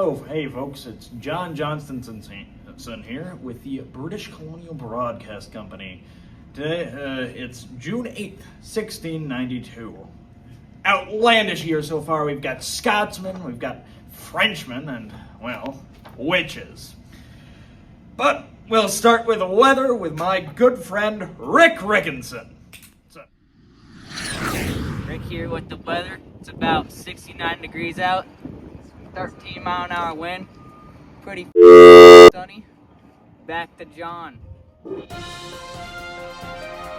Hello, hey folks, it's John Johnstonson here with the British Colonial Broadcast Company. Today, it's June 8th, 1692. Outlandish year so far. We've got Scotsmen, we've got Frenchmen, and, well, witches. But we'll start with the weather with my good friend Rick Rickinson. Rick here with the weather. It's about 69 degrees out. 13 mile an hour wind. Pretty sunny. Back to John.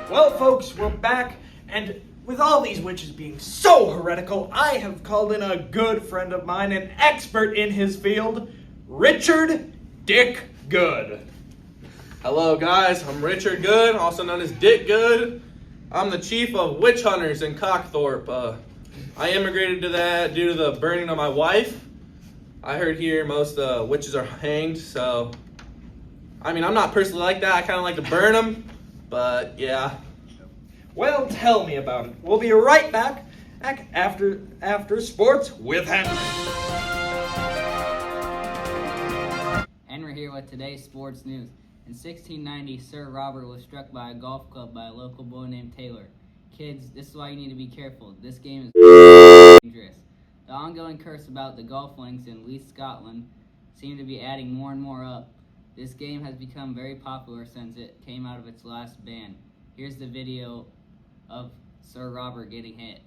Well, folks, we're back, and with all these witches being so heretical, I have called in a good friend of mine, an expert in his field, Richard Dick Good. Hello guys, I'm Richard Good, also known as Dick Good. I'm the chief of witch hunters in Cockthorpe. I immigrated to that due to the burning of my wife. I heard here most witches are hanged, so I mean, I'm not personally like that. I kind of like to burn them, but yeah. Well, tell me about it. We'll be right back after sports with Henry. Henry here with today's sports news. In 1690, Sir Robert was struck by a golf club by a local boy named Taylor. Kids, this is why you need to be careful. This game is dangerous. The ongoing curse about the golf links in Leith, Scotland, seem to be adding more and more up. This game has become very popular since it came out of its last ban. Here's the video of Sir Robert getting hit.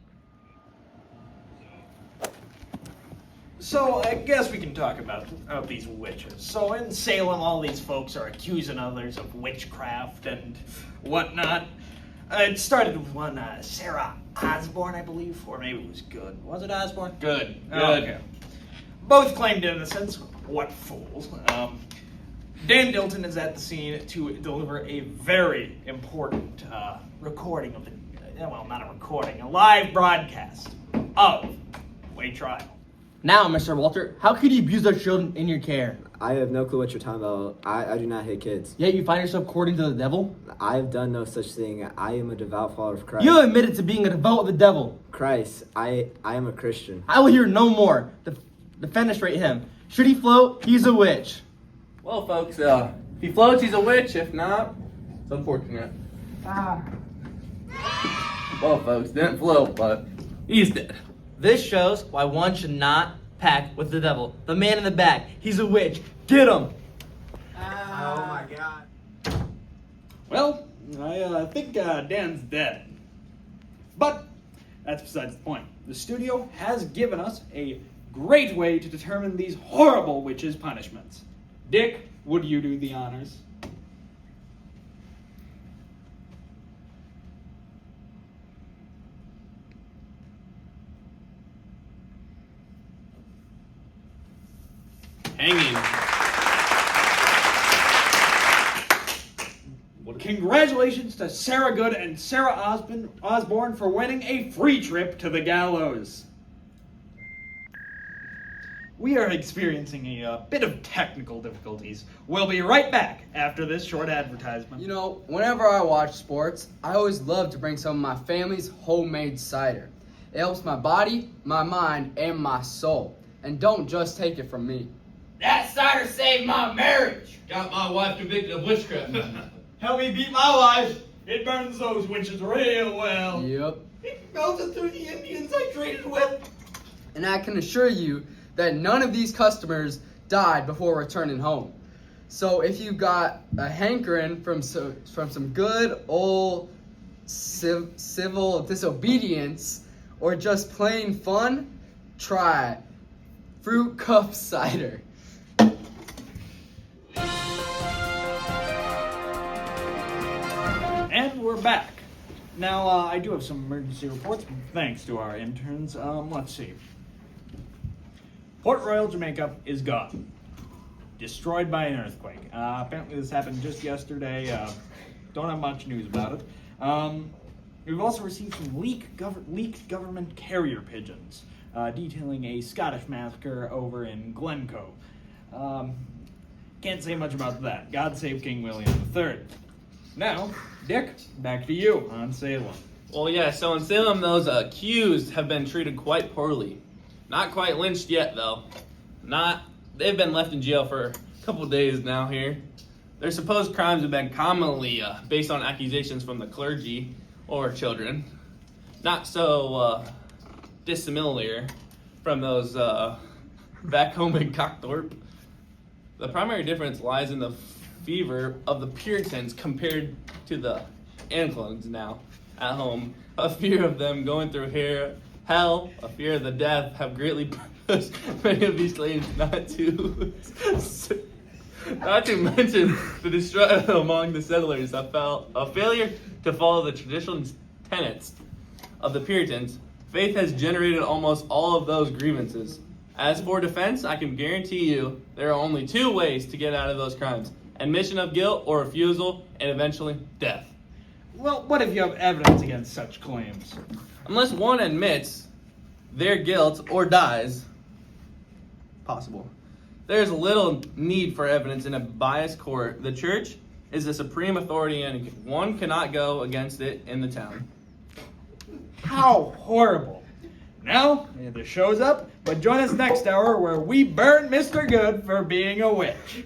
So, I guess we can talk about these witches. So, in Salem, all these folks are accusing others of witchcraft and whatnot. It started with one, Sarah Osborne, I believe, or maybe it was Good. Was it Osborne? Good. Oh, okay. Both claimed innocence. What fools. Dan Dilton is at the scene to deliver a very important recording of the, well, not a recording, a live broadcast of Way Trial. Now, Mr. Walter, how could you abuse our children in your care? I have no clue what you're talking about. I do not hit kids. Yet you find yourself courting to the devil? I have done no such thing. I am a devout follower of Christ. You have admitted to being a devout of the devil. Christ, I am a Christian. I will hear no more. Defenestrate him. Should he float, he's a witch. Well, folks, if he floats, he's a witch. If not, it's unfortunate. Well, folks, didn't float, but he's dead. This shows why one should not pack with the devil. The man in the back, he's a witch. Get him! Oh my God. Well, I think Dan's dead. But that's besides the point. The studio has given us a great way to determine these horrible witches' punishments. Dick, would you do the honors? Hanging. Congratulations to Sarah Good and Sarah Osborne for winning a free trip to the gallows. We are experiencing a bit of technical difficulties. We'll be right back after this short advertisement. You know, whenever I watch sports, I always love to bring some of my family's homemade cider. It helps my body, my mind, and my soul. And don't just take it from me. That cider saved my marriage. Got my wife convicted of witchcraft. Help me beat my wife. It burns those witches real well. Yep. It melted through the Indians I traded with. And I can assure you that none of these customers died before returning home. So if you got a hankering from some good old civil disobedience or just plain fun, try Fruit Cup Cider. And we're back. Now, I do have some emergency reports, thanks to our interns. Let's see. Port Royal, Jamaica is gone. Destroyed by an earthquake. Apparently this happened just yesterday. Don't have much news about it. We've also received some leaked government carrier pigeons detailing a Scottish massacre over in Glencoe. Can't say much about that. God save King William III. Now, Dick, back to you on Salem. Well, yeah, so in Salem, those accused have been treated quite poorly. Not quite lynched yet, though. Not they've been left in jail for a couple days now here. Their supposed crimes have been commonly based on accusations from the clergy or children. Not so dissimilar from those back home in Cockthorpe. The primary difference lies in the fever of the Puritans compared to the Anglicans now at home. A fear of them going through hell, a fear of the death have greatly pushed many of these slaves not to mention the distrust among the settlers. A failure to follow the traditional tenets of the Puritans. Faith has generated almost all of those grievances. As for defense, I can guarantee you there are only two ways to get out of those crimes: admission of guilt or refusal, and eventually death. Well, what if you have evidence against such claims? Unless one admits their guilt or dies, possible, there's little need for evidence in a biased court. The church is the supreme authority and one cannot go against it in the town. How horrible. Now, the show's up, but join us next hour where we burn Mr. Good for being a witch.